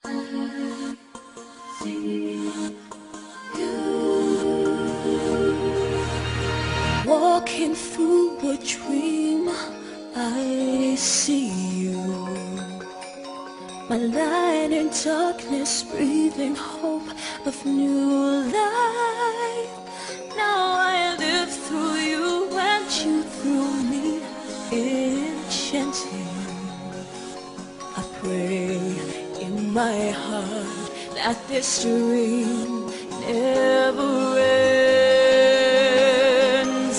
I see you walking through a dream. I see you, my light in darkness, breathing hope of new life. Now I live through you and you through me, enchanting. I pray in my heart that this dream never ends.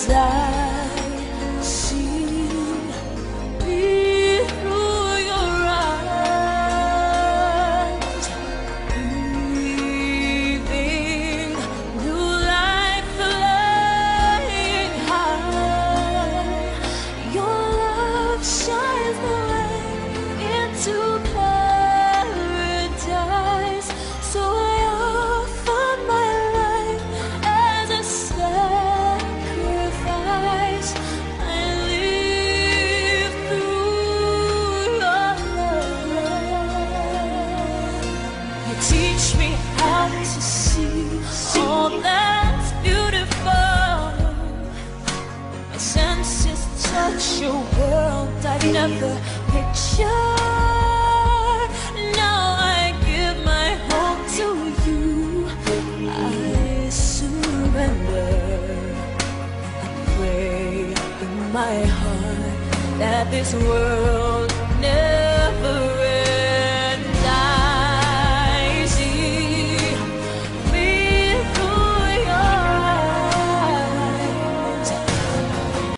I see me through your eyes, breathing new life, flying high. Your love shines the way into paradise. So I offer my life as a sacrifice. I live through your love. You teach me how to see all that's beautiful. My senses touch a world I've never pictured. Now I give my hope to you. I surrender. I pray in my heart that this world never